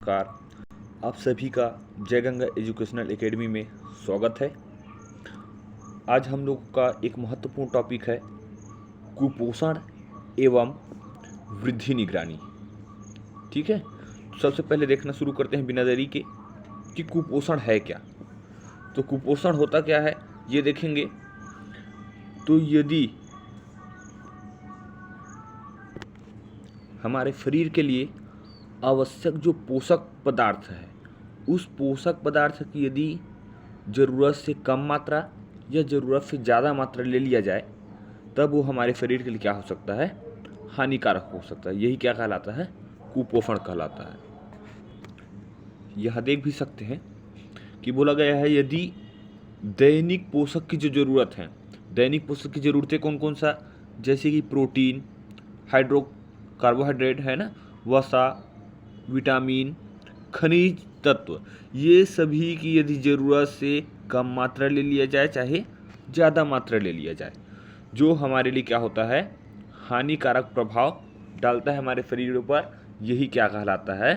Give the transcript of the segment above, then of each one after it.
नमस्कार। आप सभी का जय गंगा एजुकेशनल एकेडमी में स्वागत है। आज हम लोग का एक महत्वपूर्ण टॉपिक है कुपोषण एवं वृद्धि निगरानी। ठीक है, तो सबसे पहले देखना शुरू करते हैं बिना देरी के कि कुपोषण है क्या। तो कुपोषण होता क्या है ये देखेंगे। तो यदि हमारे शरीर के लिए आवश्यक जो पोषक पदार्थ है, उस पोषक पदार्थ की यदि ज़रूरत से कम मात्रा या ज़रूरत से ज़्यादा मात्रा ले लिया जाए, तब वो हमारे शरीर के लिए क्या हो सकता है, हानिकारक हो सकता है। यही क्या कहलाता है, कुपोषण कहलाता है। यह देख भी सकते हैं कि बोला गया है यदि दैनिक पोषक की जो ज़रूरत है, दैनिक पोषक की ज़रूरतें कौन कौन सा, जैसे कि प्रोटीन, कार्बोहाइड्रेट है ना, वसा, विटामिन, खनिज तत्व, ये सभी की यदि ज़रूरत से कम मात्रा ले लिया जाए चाहे ज़्यादा मात्रा ले लिया जाए, जो हमारे लिए क्या होता है, हानिकारक प्रभाव डालता है हमारे शरीर पर, यही क्या कहलाता है,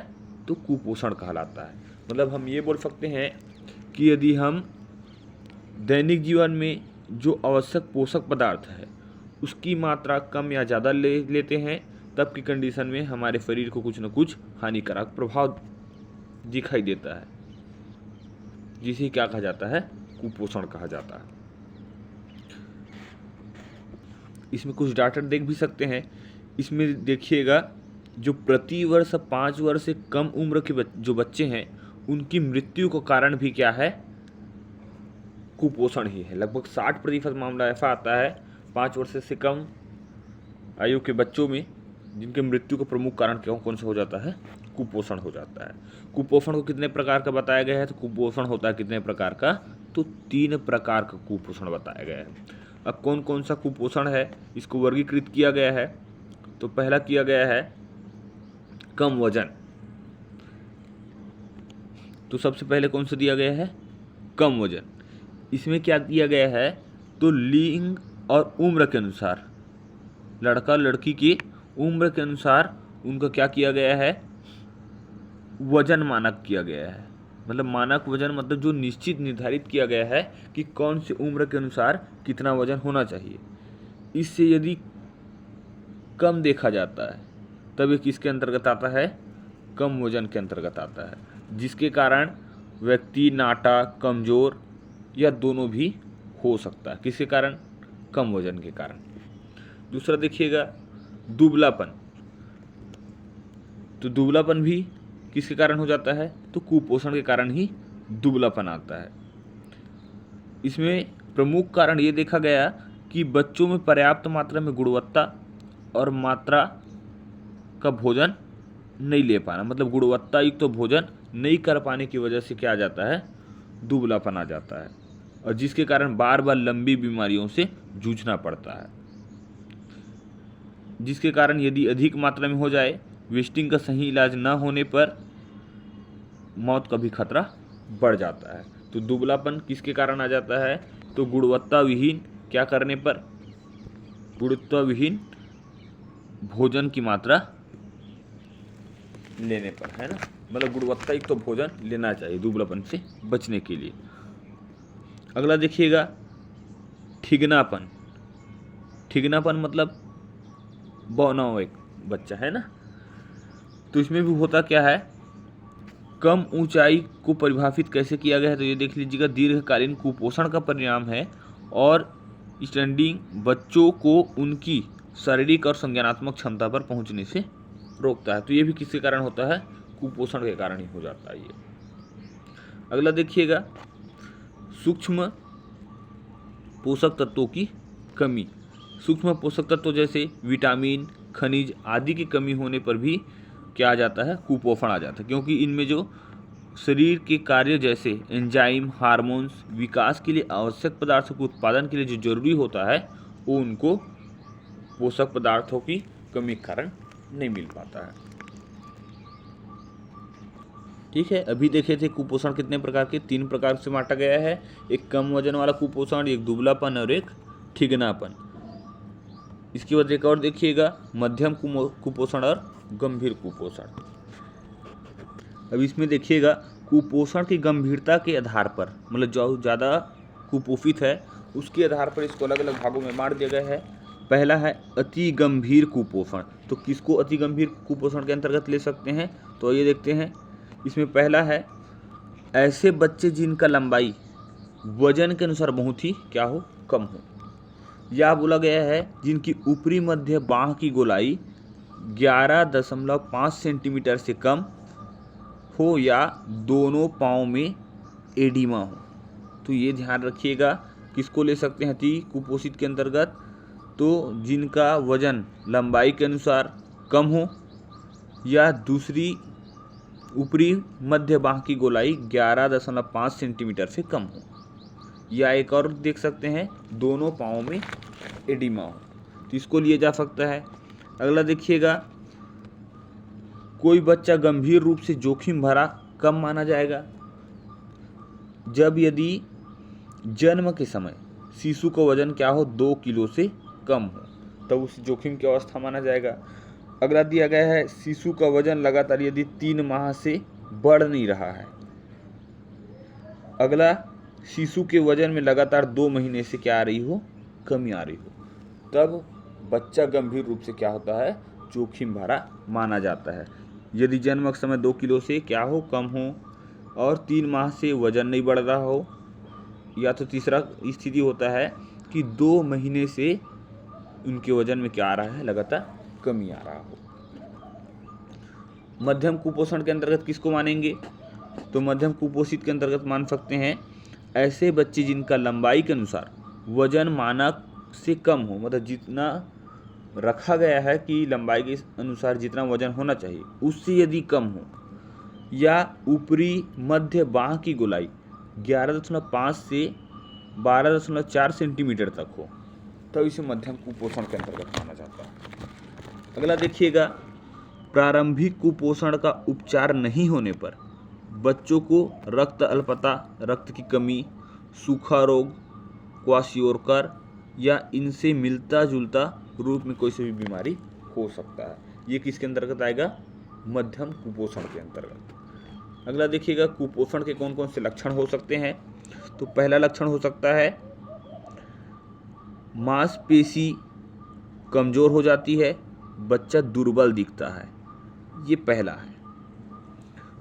तो कुपोषण कहलाता है। मतलब हम ये बोल सकते हैं कि यदि हम दैनिक जीवन में जो आवश्यक पोषक पदार्थ है उसकी मात्रा कम या ज़्यादा ले लेते हैं, तब की कंडीशन में हमारे शरीर को कुछ न कुछ हानिकारक प्रभाव दिखाई देता है, जिसे क्या कहा जाता है, कुपोषण कहा जाता है। इसमें कुछ डाटा देख भी सकते हैं। इसमें देखिएगा जो प्रति वर्ष 5 वर्ष से कम उम्र के जो बच्चे हैं उनकी मृत्यु का कारण भी क्या है, कुपोषण ही है। लगभग 60% मामला ऐसा आता है 5 वर्ष से कम आयु के बच्चों में जिनके मृत्यु का प्रमुख कारण क्यों कौन सा हो जाता है, कुपोषण हो जाता है। कुपोषण को कितने प्रकार का बताया गया है, तो कुपोषण होता है कितने प्रकार का, तो 3 प्रकार का कुपोषण बताया गया है। अब कौन कौन सा कुपोषण है इसको वर्गीकृत किया गया है। तो पहला किया गया है कम वजन। तो सबसे पहले कौन सा दिया गया है, कम वजन। इसमें क्या दिया गया है, तो लिंग और उम्र के अनुसार, लड़का लड़की की उम्र के अनुसार उनका क्या किया गया है, वजन मानक किया गया है। मतलब मानक वजन मतलब जो निश्चित निर्धारित किया गया है कि कौन सी उम्र के अनुसार कितना वजन होना चाहिए। इससे यदि कम देखा जाता है तब ये किसके अंतर्गत आता है, कम वजन के अंतर्गत आता है, जिसके कारण व्यक्ति नाटा, कमज़ोर या दोनों भी हो सकता है। किसके कारण, कम वजन के कारण। दूसरा देखिएगा दुबलापन। तो दुबलापन भी किसके कारण हो जाता है, तो कुपोषण के कारण ही दुबलापन आता है। इसमें प्रमुख कारण ये देखा गया कि बच्चों में पर्याप्त मात्रा में गुणवत्ता और मात्रा का भोजन नहीं ले पाना, मतलब गुणवत्ता युक्त तो भोजन नहीं कर पाने की वजह से क्या आ जाता है, दुबलापन आ जाता है, और जिसके कारण बार बार लंबी बीमारियों से जूझना पड़ता है। जिसके कारण यदि अधिक मात्रा में हो जाए, वेस्टिंग का सही इलाज न होने पर मौत का भी खतरा बढ़ जाता है। तो दुबलापन किसके कारण आ जाता है, तो गुणवत्ता विहीन क्या करने पर, गुणवत्ता विहीन भोजन की मात्रा लेने पर, है ना। मतलब गुणवत्ता युक्त तो भोजन लेना चाहिए दुबलापन से बचने के लिए। अगला देखिएगा ठिगनापन। ठिगनापन मतलब बौना एक बच्चा, है ना। तो इसमें भी होता क्या है, कम ऊंचाई को परिभाषित कैसे किया गया है, तो ये देख लीजिएगा, दीर्घकालीन कुपोषण का परिणाम है और स्टैंडिंग बच्चों को उनकी शारीरिक और संज्ञानात्मक क्षमता पर पहुंचने से रोकता है। तो ये भी किसके कारण होता है, कुपोषण के कारण ही हो जाता है ये। अगला देखिएगा सूक्ष्म पोषक तत्वों की कमी। सूक्ष्म पोषक तत्व जैसे विटामिन, खनिज आदि की कमी होने पर भी क्या आ जाता है, कुपोषण आ जाता है, क्योंकि इनमें जो शरीर के कार्य जैसे एंजाइम, हार्मोन्स, विकास के लिए आवश्यक पदार्थों के उत्पादन के लिए जो जरूरी होता है वो उनको पोषक पदार्थों की कमी के कारण नहीं मिल पाता है। ठीक है, अभी देखे थे कुपोषण कितने प्रकार के, 3 प्रकार से बांटा गया है। एक कम वजन वाला कुपोषण, एक दुबलापन और एक ठिगनापन। इसके बाद एक और देखिएगा मध्यम कुपोषण और गंभीर कुपोषण। अब इसमें देखिएगा कुपोषण की गंभीरता के आधार पर, मतलब जो ज़्यादा कुपोषित है उसके आधार पर इसको अलग अलग भागों में बांट दिया गया है। पहला है अति गंभीर कुपोषण। तो किसको अति गंभीर कुपोषण के अंतर्गत ले सकते हैं, तो ये देखते हैं। इसमें पहला है ऐसे बच्चे जिनका लंबाई वजन के अनुसार बहुत ही क्या हो, कम हो। या बोला गया है जिनकी ऊपरी मध्य बाँह की गोलाई 11.5 सेंटीमीटर से कम हो या दोनों पाँव में एडिमा हो। तो ये ध्यान रखिएगा, किसको ले सकते हैं अति कुपोषित के अंतर्गत, तो जिनका वजन लंबाई के अनुसार कम हो या दूसरी ऊपरी मध्य बाँह की गोलाई 11.5 सेंटीमीटर से कम हो, या एक और देख सकते हैं दोनों पाँव में एडिमा हो, तो इसको लिया जा सकता है। अगला देखिएगा, कोई बच्चा गंभीर रूप से जोखिम भरा कब माना जाएगा, जब यदि जन्म के समय शिशु का वजन क्या हो 2 किलो से कम हो, तब उस जोखिम की अवस्था माना जाएगा। अगला दिया गया है शिशु का वजन लगातार यदि 3 माह से बढ़ नहीं रहा है। अगला शिशु के वजन में लगातार 2 महीने से क्या आ रही हो, कमी आ रही हो, तब बच्चा गंभीर रूप से क्या होता है, जोखिम भरा माना जाता है। यदि जन्म के समय 2 किलो से क्या हो, कम हो और 3 माह से वजन नहीं बढ़ रहा हो, या तो तीसरा स्थिति होता है कि 2 महीने से उनके वजन में क्या आ रहा है, लगातार कमी आ रहा हो। मध्यम कुपोषण के अंतर्गत किसको मानेंगे, तो मध्यम कुपोषित के अंतर्गत मान सकते हैं ऐसे बच्चे जिनका लंबाई के अनुसार वजन मानक से कम हो, मतलब जितना रखा गया है कि लंबाई के अनुसार जितना वजन होना चाहिए उससे यदि कम हो, या ऊपरी मध्य बाँह की गोलाई 11.5 से 12.4 सेंटीमीटर तक हो, तब इसे मध्यम कुपोषण के अंतर्गत माना जाता है। अगला देखिएगा, प्रारंभिक कुपोषण का उपचार नहीं होने पर बच्चों को रक्त अल्पता, रक्त की कमी, सूखा रोग, क्वाशियोरकर या इनसे मिलता जुलता रूप में कोई सी भी बीमारी हो सकता है। ये किसके अंतर्गत आएगा, मध्यम कुपोषण के अंतर्गत। अगला देखिएगा, कुपोषण के कौन कौन से लक्षण हो सकते हैं, तो पहला लक्षण हो सकता है मांसपेशी कमजोर हो जाती है, बच्चा दुर्बल दिखता है, ये पहला है।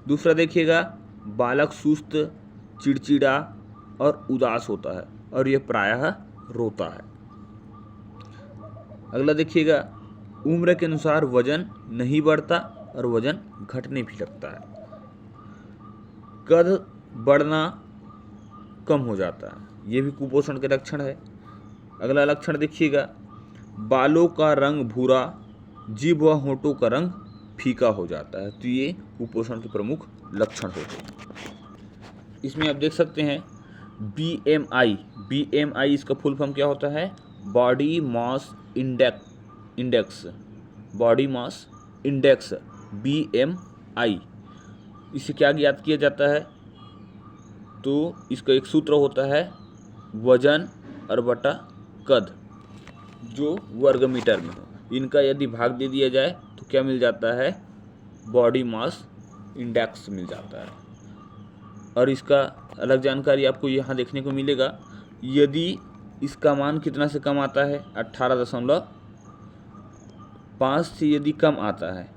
दूसरा देखिएगा, बालक सुस्त, चिड़चिड़ा और उदास होता है और यह प्रायः रोता है। अगला देखिएगा, उम्र के अनुसार वजन नहीं बढ़ता और वजन घटने भी लगता है। कद बढ़ना कम हो जाता है, ये भी कुपोषण के लक्षण है। अगला लक्षण देखिएगा, बालों का रंग भूरा, जीभ व होंठों का रंग फीका हो जाता है, तो ये कुपोषण के प्रमुख लक्षण होते हैं। इसमें आप देख सकते हैं BMI, इसका फुल फॉर्म क्या होता है, body mass index, body mass index BMI। इसे क्या ज्ञात किया जाता है, तो इसका एक सूत्र होता है वजन और बटा कद, जो वर्ग मीटर में हो। इनका यदि भाग दे दिया जाए तो क्या मिल जाता है, बॉडी मास इंडेक्स मिल जाता है। और इसका अलग जानकारी आपको यहाँ देखने को मिलेगा, यदि इसका मान कितना से कम आता है, 18.5 से यदि कम आता है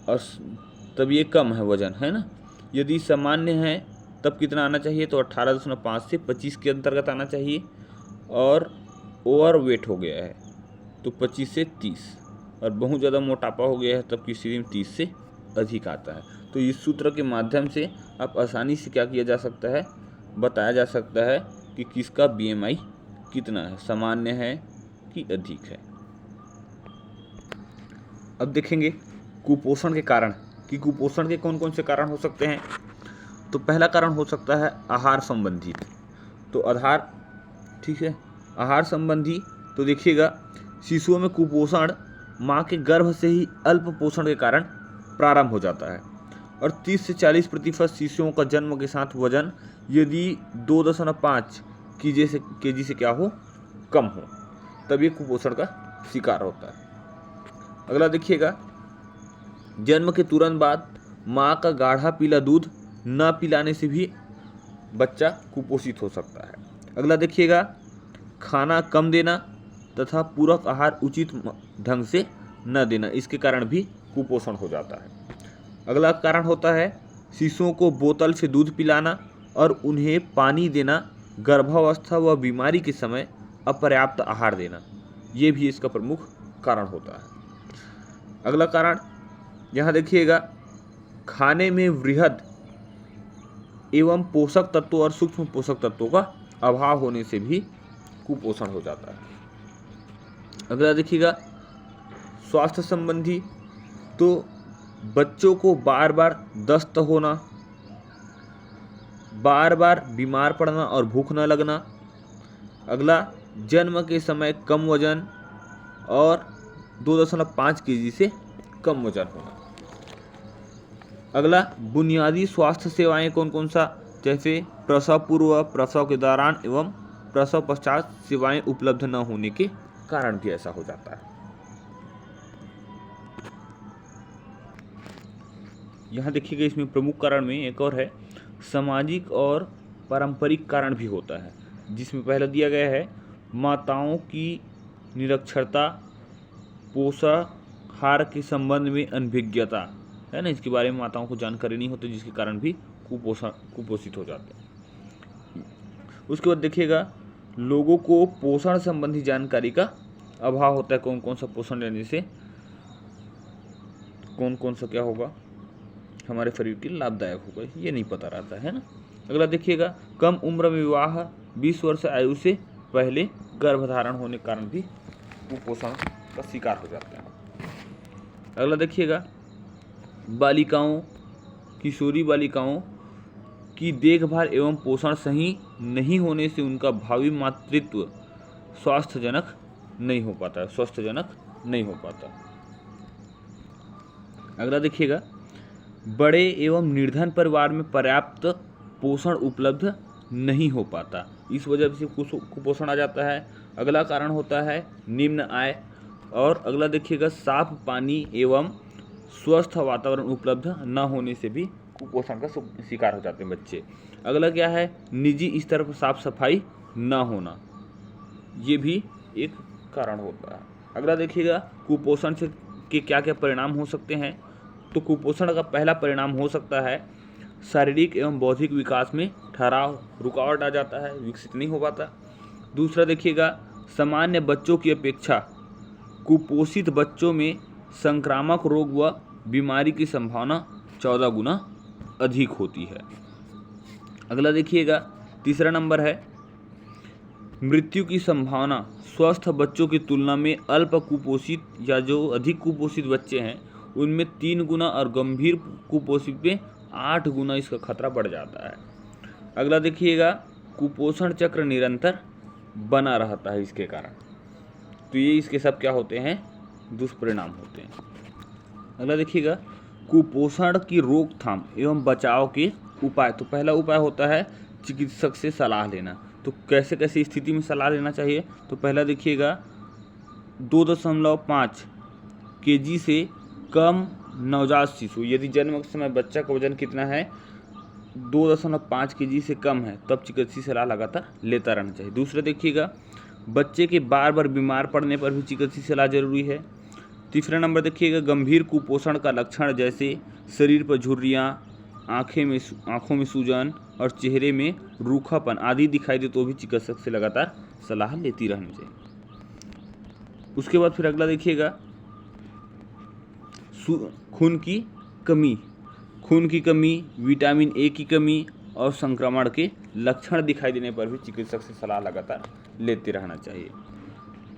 और तब ये कम है वजन, है ना। यदि सामान्य है तब कितना आना चाहिए, तो 18.5 से 25 के अंतर्गत आना चाहिए, और ओवर वेट हो गया है तो 25 से 30, और बहुत ज़्यादा मोटापा हो गया है तब की स्थिति में 30 से अधिक आता है। तो इस सूत्र के माध्यम से आप आसानी से क्या किया जा सकता है, बताया जा सकता है कि किसका BMI कितना है, सामान्य है कि अधिक है। अब देखेंगे कुपोषण के कारण, कि कुपोषण के कौन कौन से कारण हो सकते हैं। तो पहला कारण हो सकता है आहार संबंधी, तो आधार, ठीक है, आहार संबंधी। तो देखिएगा, शिशुओं में कुपोषण माँ के गर्भ से ही अल्प पोषण के कारण प्रारंभ हो जाता है, और 30 से 40% शिशुओं का जन्म के साथ वजन यदि 2.5 kg से क्या हो, कम हो, तब ये कुपोषण का शिकार होता है। अगला देखिएगा, जन्म के तुरंत बाद माँ का गाढ़ा पीला दूध न पिलाने से भी बच्चा कुपोषित हो सकता है। अगला देखिएगा, खाना कम देना तथा पूरक आहार उचित ढंग से न देना, इसके कारण भी कुपोषण हो जाता है। अगला कारण होता है शिशुओं को बोतल से दूध पिलाना और उन्हें पानी देना, गर्भावस्था व बीमारी के समय अपर्याप्त आहार देना, ये भी इसका प्रमुख कारण होता है। अगला कारण यहाँ देखिएगा, खाने में वृहद एवं पोषक तत्वों और सूक्ष्म पोषक तत्वों का अभाव होने से भी कुपोषण हो जाता है। अगला देखिएगा, स्वास्थ्य संबंधी, तो बच्चों को बार बार दस्त होना, बार बार बीमार पड़ना और भूख न लगना। अगला, जन्म के समय कम वजन और 2.5 केजी से कम वजन होना। अगला, बुनियादी स्वास्थ्य सेवाएं कौन कौन सा, जैसे प्रसव पूर्व, प्रसव के दौरान एवं प्रसव पश्चात सेवाएं उपलब्ध न होने के कारण भी ऐसा हो जाता है। यहाँ देखिएगा, इसमें प्रमुख कारण में एक और है, सामाजिक और पारंपरिक कारण भी होता है, जिसमें पहला दिया गया है माताओं की निरक्षरता, पोषाहार के संबंध में अनभिज्ञता, है ना, इसके बारे में माताओं को जानकारी नहीं होती, जिसके कारण भी कुपोषित हो जाते हैं। उसके बाद देखिएगा, लोगों को पोषण संबंधी जानकारी का अभाव होता है, कौन कौन सा पोषण लेने से कौन कौन सा क्या होगा, हमारे शरीर के लाभदायक होगा, ये नहीं पता रहता है ना। अगला देखिएगा, कम उम्र में विवाह, 20 वर्ष आयु से पहले गर्भधारण होने के कारण भी कुपोषण का शिकार हो जाते हैं। अगला देखिएगा, बालिकाओं, किशोरी बालिकाओं की देखभाल एवं पोषण सही नहीं होने से उनका भावी मातृत्व स्वस्थजनक नहीं हो पाता। अगला देखिएगा, बड़े एवं निर्धन परिवार में पर्याप्त पोषण उपलब्ध नहीं हो पाता, इस वजह से कुपोषण आ जाता है। अगला कारण होता है निम्न आय। और अगला देखिएगा, साफ पानी एवं स्वस्थ वातावरण उपलब्ध न होने से भी कुपोषण का शिकार हो जाते हैं बच्चे। अगला क्या है, निजी स्तर पर साफ सफाई न होना, ये भी एक कारण होता है। अगला देखिएगा, कुपोषण से के क्या क्या परिणाम हो सकते हैं, तो कुपोषण का पहला परिणाम हो सकता है शारीरिक एवं बौद्धिक विकास में ठहराव, रुकावट आ जाता है, विकसित नहीं हो पाता। दूसरा देखिएगा, सामान्य बच्चों की अपेक्षा कुपोषित बच्चों में संक्रामक रोग व बीमारी की संभावना 14 गुना अधिक होती है। अगला देखिएगा, तीसरा नंबर है मृत्यु की संभावना स्वस्थ बच्चों की तुलना में अल्प कुपोषित या जो अधिक कुपोषित बच्चे हैं उनमें 3 गुना और गंभीर कुपोषित में 8 गुना इसका खतरा बढ़ जाता है। अगला देखिएगा, कुपोषण चक्र निरंतर बना रहता है इसके कारण, तो ये इसके सब क्या होते हैं, दुष्परिणाम होते हैं। अगला देखिएगा, कुपोषण की रोकथाम एवं बचाव के उपाय, तो पहला उपाय होता है चिकित्सक से सलाह लेना। तो कैसे कैसे स्थिति में सलाह लेना चाहिए, तो पहला देखिएगा, 2.5 केजी से कम नवजात शिशु, यदि जन्म के समय बच्चा का वजन कितना है 2.5 केजी से कम है, तब चिकित्सीय सलाह लगातार लेता रहना चाहिए। दूसरा देखिएगा, बच्चे के बार बार बीमार पड़ने पर भी चिकित्सीय सलाह जरूरी है। तीसरा नंबर देखिएगा, गंभीर कुपोषण का लक्षण जैसे शरीर पर झुर्रियाँ, आँखों में सूजन और चेहरे में रूखापन आदि दिखाई दे तो भी चिकित्सक से लगातार सलाह लेती रहनी चाहिए। उसके बाद फिर अगला देखिएगा, खून की कमी, विटामिन ए की कमी और संक्रमण के लक्षण दिखाई देने पर भी चिकित्सक से सलाह लगातार लेते रहना चाहिए।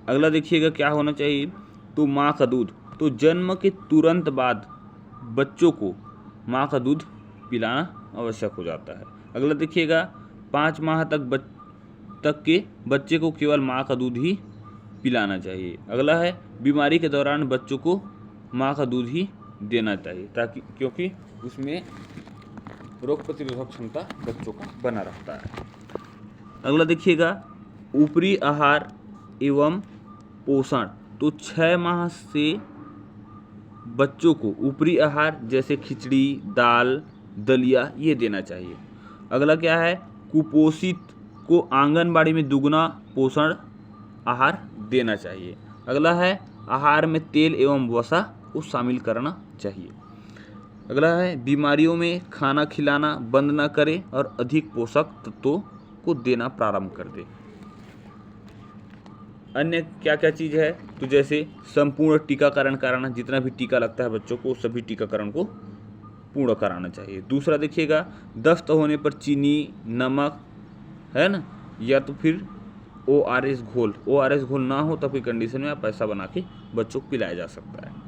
अगला देखिएगा, क्या होना चाहिए, तो माँ का दूध, तो जन्म के तुरंत बाद बच्चों को माँ का दूध पिलाना आवश्यक हो जाता है। अगला देखिएगा, 5 माह तक के बच्चे को केवल माँ का दूध ही पिलाना चाहिए। अगला है, बीमारी के दौरान बच्चों को माँ का दूध ही देना चाहिए, ताकि क्योंकि उसमें रोग प्रतिरोधक क्षमता बच्चों का बना रहता है। अगला देखिएगा, ऊपरी आहार एवं पोषण, तो 6 माह से बच्चों को ऊपरी आहार जैसे खिचड़ी, दाल, दलिया ये देना चाहिए। अगला क्या है, कुपोषित को आंगनबाड़ी में दुगना पोषण आहार देना चाहिए। अगला है, आहार में तेल एवं वसा को शामिल करना चाहिए। अगला है, बीमारियों में खाना खिलाना बंद न करें और अधिक पोषक तत्वों को देना प्रारंभ कर दे। अन्य क्या क्या चीज़ है, तो जैसे संपूर्ण टीकाकरण कराना, जितना भी टीका लगता है बच्चों को सभी टीकाकरण को पूर्ण कराना चाहिए। दूसरा देखिएगा, दस्त होने पर चीनी, नमक है ना, या तो फिर ORS घोल, ORS घोल ना हो तब की कंडीशन में आप ऐसा बना के बच्चों को पिलाया जा सकता है।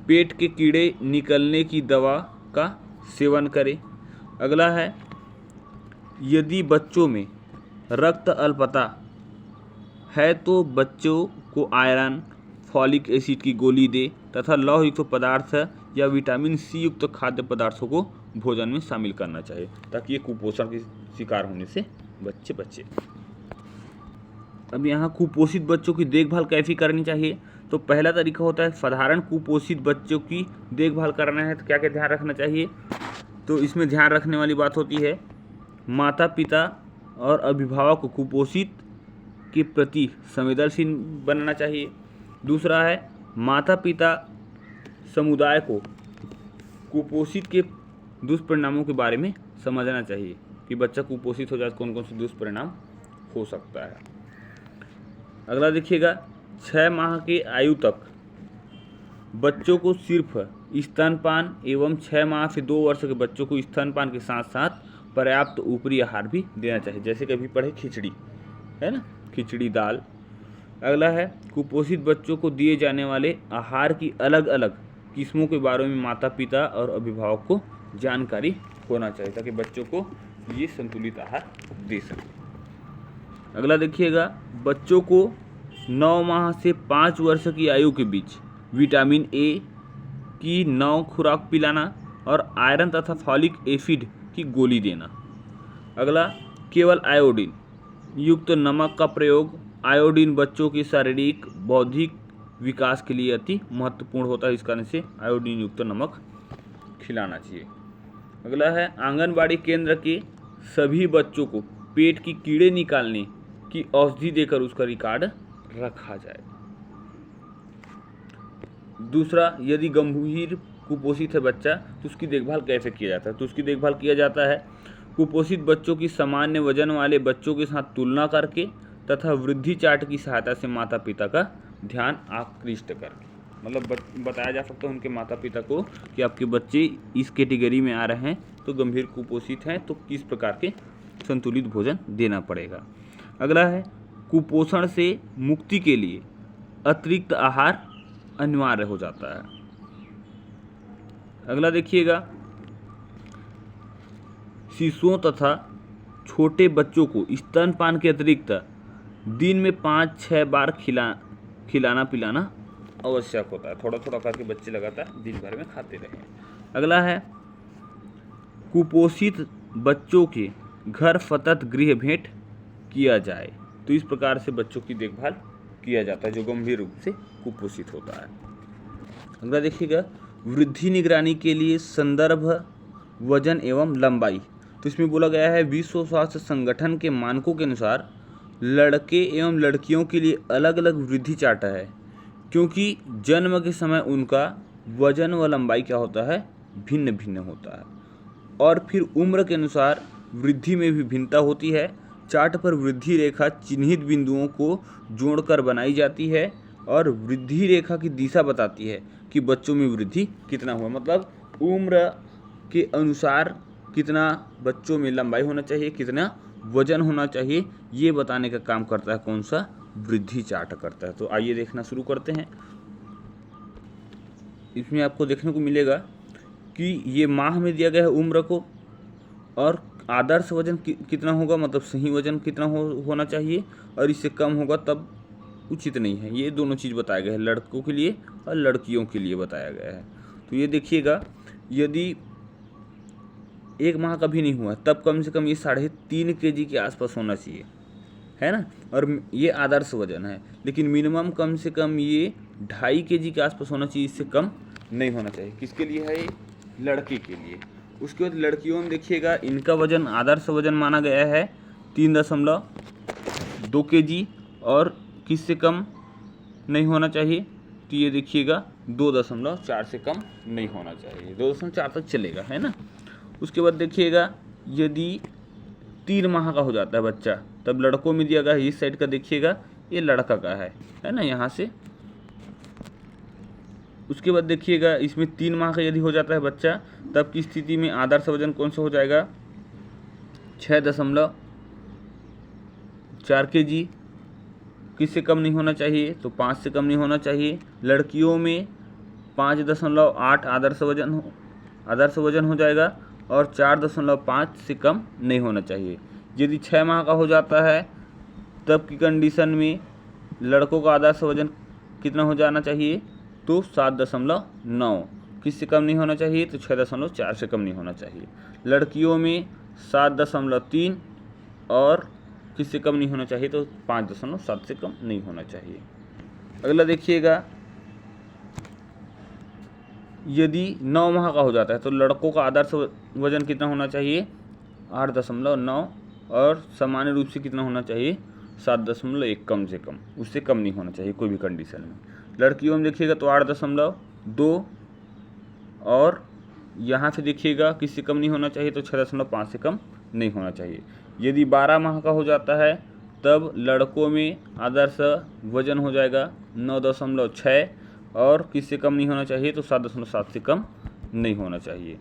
पेट के कीड़े निकलने की दवा का सेवन करें। अगला है, यदि बच्चों में रक्त अल्पता है तो बच्चों को आयरन, फॉलिक एसिड की गोली दे तथा लौह युक्त पदार्थ या विटामिन C युक्त खाद्य पदार्थों को भोजन में शामिल करना चाहिए ताकि ये कुपोषण के शिकार होने से बच्चे बचे। अब यहाँ कुपोषित बच्चों की देखभाल कैसी करनी चाहिए, तो पहला तरीका होता है साधारण कुपोषित बच्चों की देखभाल करना है तो क्या क्या ध्यान रखना चाहिए, तो इसमें ध्यान रखने वाली बात होती है माता पिता और अभिभावक को कुपोषित के प्रति संवेदनशील बनना चाहिए। दूसरा है, माता पिता समुदाय को कुपोषित के दुष्परिणामों के बारे में समझना चाहिए कि बच्चा कुपोषित हो जाए कौन कौन से दुष्परिणाम हो सकता है। अगला देखिएगा, 6 माह की आयु तक बच्चों को सिर्फ स्तनपान एवं 6 माह से 2 वर्ष के बच्चों को स्तनपान के साथ साथ पर्याप्त ऊपरी आहार भी देना चाहिए, जैसे कभी पढ़े खिचड़ी है ना, खिचड़ी दाल। अगला है, कुपोषित बच्चों को दिए जाने वाले आहार की अलग अलग किस्मों के बारे में माता पिता और अभिभावक को जानकारी होना चाहिए ताकि बच्चों को ये संतुलित आहार दे सकें। अगला देखिएगा, बच्चों को 9 माह से 5 वर्ष की आयु के बीच विटामिन A की 9 खुराक पिलाना और आयरन तथा फॉलिक एसिड की गोली देना। अगला, केवल आयोडीन युक्त नमक का प्रयोग। आयोडीन बच्चों के शारीरिक बौद्धिक विकास के लिए अति महत्वपूर्ण होता है, इस कारण से आयोडीन युक्त नमक खिलाना चाहिए। अगला है, आंगनबाड़ी केंद्र के सभी बच्चों को पेट की कीड़े निकालने की औषधि देकर उसका रिकॉर्ड रखा जाए। दूसरा, यदि गंभीर कुपोषित है बच्चा तो उसकी देखभाल कैसे किया जाता है, तो उसकी देखभाल किया जाता है कुपोषित बच्चों की सामान्य वजन वाले बच्चों के साथ तुलना करके तथा वृद्धि चार्ट की सहायता से माता पिता का ध्यान आकृष्ट करके, मतलब बताया जा सकता है उनके माता पिता को कि आपके बच्चे इस कैटेगरी में आ रहे हैं तो गंभीर कुपोषित हैं तो किस प्रकार के संतुलित भोजन देना पड़ेगा। अगला है, कुपोषण से मुक्ति के लिए अतिरिक्त आहार अनिवार्य हो जाता है। अगला देखिएगा, शिशुओं तथा छोटे बच्चों को स्तनपान के अतिरिक्त दिन में 5-6 बार खिलाना पिलाना आवश्यक होता है। थोड़ा थोड़ा करके बच्चे लगातार दिन भर में खाते रहें। अगला है, कुपोषित बच्चों के घर सतत गृह भेंट किया जाए, तो इस प्रकार से बच्चों की देखभाल किया जाता है जो गंभीर रूप से कुपोषित होता है। अगला देखिएगा, वृद्धि निगरानी के लिए संदर्भ वजन एवं लंबाई, तो इसमें बोला गया है विश्व स्वास्थ्य संगठन के मानकों के अनुसार लड़के एवं लड़कियों के लिए अलग अलग वृद्धि चार्ट है, क्योंकि जन्म के समय उनका वजन व लंबाई क्या होता है, भिन्न भिन्न होता है और फिर उम्र के अनुसार वृद्धि में भी भिन्नता होती है। चार्ट पर वृद्धि रेखा चिन्हित बिंदुओं को जोड़कर बनाई जाती है और वृद्धि रेखा की दिशा बताती है कि बच्चों में वृद्धि कितना हुआ, मतलब उम्र के अनुसार कितना बच्चों में लंबाई होना चाहिए, कितना वजन होना चाहिए, ये बताने का काम करता है कौन सा, वृद्धि चार्ट करता है। तो आइए देखना शुरू करते हैं। इसमें आपको देखने को मिलेगा कि ये माह में दिया गया है उम्र को और आदर्श वजन कितना होगा, मतलब सही वजन कितना होना चाहिए और इससे कम होगा तब उचित नहीं है। ये दोनों चीज़ बताया गया है, लड़कों के लिए और लड़कियों के लिए बताया गया है। तो ये देखिएगा, यदि 1 माह का भी नहीं हुआ तब कम से कम ये 3.5 kg के आसपास होना चाहिए, है ना, और ये आदर्श वजन है। लेकिन मिनिमम कम से कम ये 2.5 kg के आसपास होना चाहिए, इससे कम नहीं होना चाहिए। किसके लिए है ये? लड़के के लिए। उसके बाद लड़कियों में देखिएगा, इनका वजन आदर्श वजन माना गया है 3.2 kg और किससे कम नहीं होना चाहिए? तो ये देखिएगा 2.4 से कम नहीं होना चाहिए, 2.4 तक चलेगा, है ना। उसके बाद देखिएगा, यदि 3 माह का हो जाता है बच्चा, तब लड़कों में दिया गया है, इस साइड का देखिएगा, ये लड़का का है ना, यहाँ से। उसके बाद देखिएगा, इसमें 3 माह का यदि हो जाता है बच्चा, तब की स्थिति में आदर्श वजन कौन सा हो जाएगा? 6.4 kg। किससे कम नहीं होना चाहिए? तो 5 से कम नहीं होना चाहिए। लड़कियों में 5.8 आदर्श वजन हो जाएगा और 4.5 से कम नहीं होना चाहिए। यदि 6 माह का हो जाता है, तब की कंडीशन में लड़कों का आदर्श वजन कितना हो जाना चाहिए? तो 7.9। किससे कम नहीं होना चाहिए? तो 6.4 से कम नहीं होना चाहिए। लड़कियों में 7.3 और किससे कम नहीं होना चाहिए? तो 5.7 से कम नहीं होना चाहिए। अगला देखिएगा, यदि 9 माह का हो जाता है, तो लड़कों का आदर्श वजन कितना होना चाहिए? 8.9 और सामान्य रूप से कितना होना चाहिए? 7.1 कम से कम, उससे कम नहीं होना चाहिए कोई भी कंडीशन में। लड़कियों में देखिएगा तो 8.2 और यहाँ से देखिएगा किससे कम नहीं होना चाहिए? तो 6.5 से कम नहीं होना चाहिए। यदि 12 माह का हो जाता है, तब लड़कों में आदर्श वजन हो जाएगा 9.6 और किससे कम नहीं होना चाहिए? तो 7.7 से कम नहीं होना चाहिए।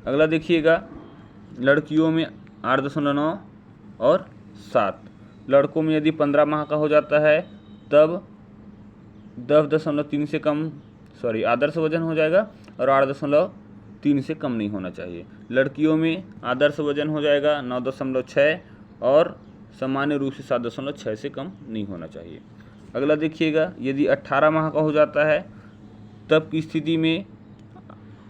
अगला देखिएगा, लड़कियों में 8.9 और 7। लड़कों में यदि 15 माह का हो जाता है, तब 10.3 से कम आदर्श वजन हो जाएगा और 8.3 से कम नहीं होना चाहिए। लड़कियों में आदर्श वजन हो जाएगा 9.6 और सामान्य रूप से 7.6 से कम नहीं होना चाहिए। अगला देखिएगा, यदि 18 माह का हो जाता है, तब की स्थिति में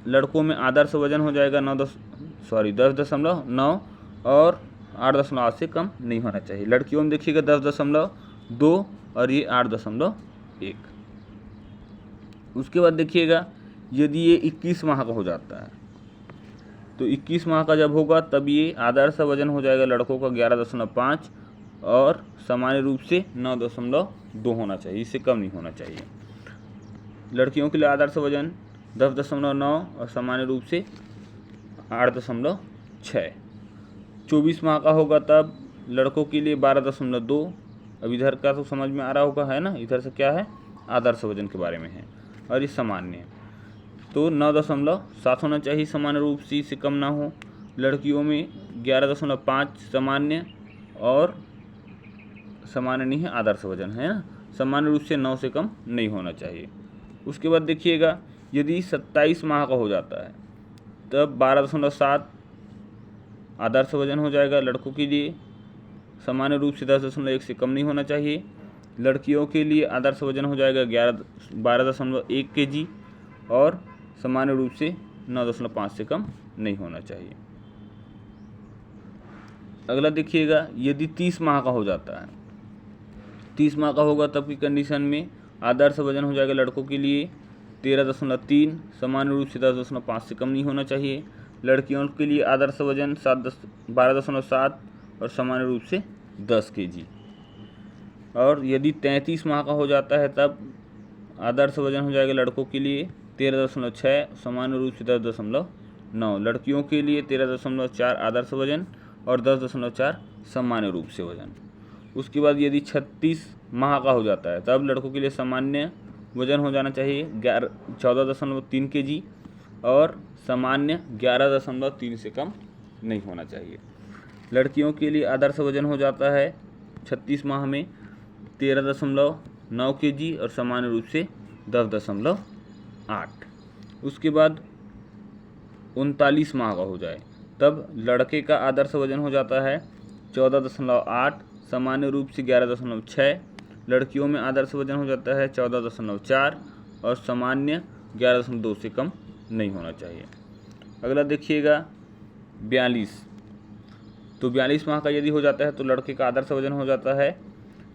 लड़कों में आदर्श वजन हो जाएगा 10.9 और 8.8 से कम नहीं होना चाहिए। लड़कियों में देखिएगा 10.2 और ये 8.1। उसके बाद देखिएगा, यदि ये 21 माह का हो जाता है, तो 21 माह का जब होगा, तब ये आदर्श वजन हो जाएगा लड़कों का 11.5 और सामान्य रूप से 9.2 होना चाहिए, इससे कम नहीं होना चाहिए। लड़कियों के लिए आदर्श वजन 10.9 और सामान्य रूप से 8.6। 24 माह का होगा, तब लड़कों के लिए 12.2। अब इधर का तो समझ में आ रहा होगा, है ना। इधर से क्या है? आदर्श वजन के बारे में है और ये सामान्य है, तो 9.7 होना चाहिए सामान्य रूप से, इससे कम ना हो। लड़कियों में 11.5 सामान्य और सामान्य नहीं है, आदर्श वजन है ना। सामान्य रूप से 9 से कम नहीं होना चाहिए। उसके बाद देखिएगा, यदि 27 माह का हो जाता है, तब 12.7 आदर्श वजन हो जाएगा लड़कों के लिए। सामान्य रूप से 10.1 से कम नहीं होना चाहिए। लड़कियों के लिए आदर्श वजन हो जाएगा 12.1 kg और सामान्य रूप से 9.5 से कम नहीं होना चाहिए। अगला देखिएगा, यदि 30 माह का हो जाता है, 30 माह का होगा, तब की कंडीशन में आदर्श वजन हो जाएगा लड़कों के लिए 13.3, सामान्य रूप से 10.5 से कम नहीं होना चाहिए। लड़कियों के लिए आदर्श वजन 12.7 और सामान्य रूप से 10 kg। और यदि 33 माह का हो जाता है, तब आदर्श वजन हो जाएगा लड़कों के लिए 13.6, सामान्य रूप से 10.9। लड़कियों के लिए 13.4 आदर्श वजन और 10.4 सामान्य रूप से वजन। उसके बाद यदि 36 माह का हो जाता है, तब लड़कों के लिए सामान्य वजन हो जाना चाहिए 14.3 kg और सामान्य 11.3 से कम नहीं होना चाहिए। लड़कियों के लिए आदर्श वजन हो जाता है 36 माह में 13.9 kg और सामान्य रूप से 10.8। उसके बाद 39 माह का हो जाए, तब लड़के का आदर्श वजन हो जाता है 14.8, सामान्य रूप से 11.6। लड़कियों में आदर्श वजन हो जाता है 14.4 और सामान्य 11.2 से कम नहीं होना चाहिए। अगला देखिएगा 42। तो 42 माह का यदि हो जाता है, तो लड़के का आदर्श वजन हो जाता है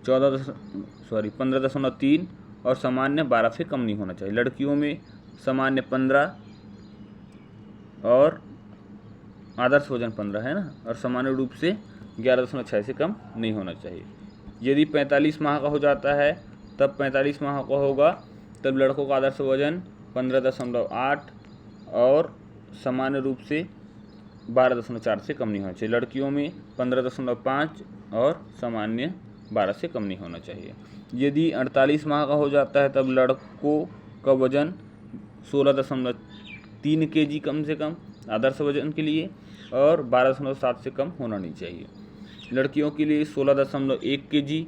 15.3 और सामान्य 12 से कम नहीं होना चाहिए। लड़कियों में सामान्य 15 और आदर्श वजन 15 है ना, और सामान्य रूप से 11.6 से कम नहीं होना चाहिए। यदि 45 माह का हो जाता है तब 45 माह का होगा तब लड़कों का आदर्श वजन 15.8 और सामान्य रूप से 12.4 से कम नहीं होना चाहिए। लड़कियों में 15.5 और सामान्य 12 से कम नहीं होना चाहिए। यदि 48 माह का हो जाता है तब लड़कों का वजन 16.3 kg कम से कम आदर्श वजन के लिए और 12.7 से कम होना नहीं चाहिए। लड़कियों के लिए 16.1 kg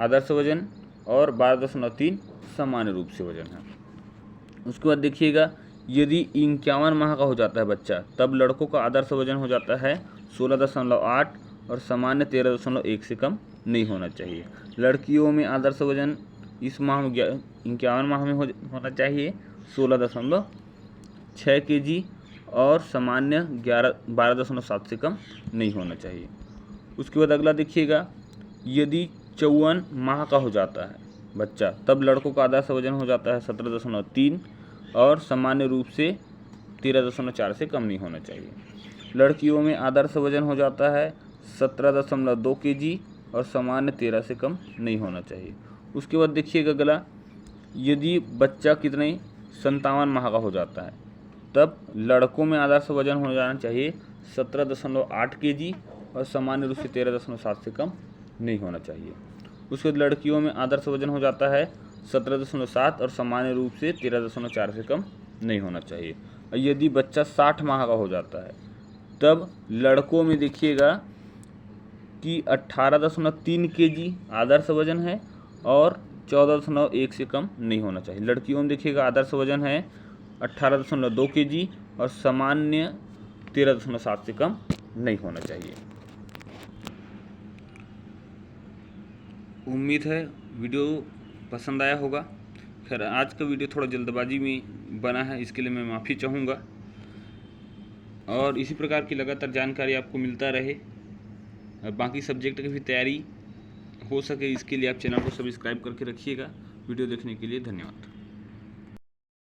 आदर्श वजन और 12.3 सामान्य रूप से वजन है। उसके बाद देखिएगा, यदि 51 माह का हो जाता है बच्चा तब लड़कों का आदर्श वजन हो जाता है 16.8 और सामान्य 13.1 से कम नहीं होना चाहिए। लड़कियों में आदर्श वजन इस माह में 51 माह में होना चाहिए 16.6 kg और सामान्य 12.7 से कम नहीं होना चाहिए। उसके बाद अगला देखिएगा, यदि 54 माह का हो जाता है बच्चा तब लड़कों का आदर्श वजन हो जाता है 17.3 और सामान्य रूप से 13.4 से कम नहीं होना चाहिए। लड़कियों में आदर्श वजन हो जाता है 17.2 kg और सामान्य 13 से कम नहीं होना चाहिए। उसके बाद देखिएगा अगला, यदि बच्चा कितने 57 माह का हो जाता है तब लड़कों में आदर्श वजन हो जाना चाहिए 17.8 kg और सामान्य रूप से 13.7 से कम नहीं होना चाहिए। उसके बाद लड़कियों में आदर्श वजन हो जाता है 17.7 और सामान्य रूप से 13.4 से कम नहीं होना चाहिए। और यदि बच्चा 60 माह का हो जाता है तब लड़कों में देखिएगा कि 18.3 kg आदर्श वजन है और 14.1 से कम नहीं होना चाहिए। लड़कियों में देखिएगा आदर्श वजन है 18.2 kg और सामान्य 13.7 से कम नहीं होना चाहिए। उम्मीद है वीडियो पसंद आया होगा। खैर आज का वीडियो थोड़ा जल्दबाजी में बना है, इसके लिए मैं माफ़ी चाहूँगा। और इसी प्रकार की लगातार जानकारी आपको मिलता रहे और बाकी सब्जेक्ट की भी तैयारी हो सके, इसके लिए आप चैनल को सब्सक्राइब करके रखिएगा। वीडियो देखने के लिए धन्यवाद।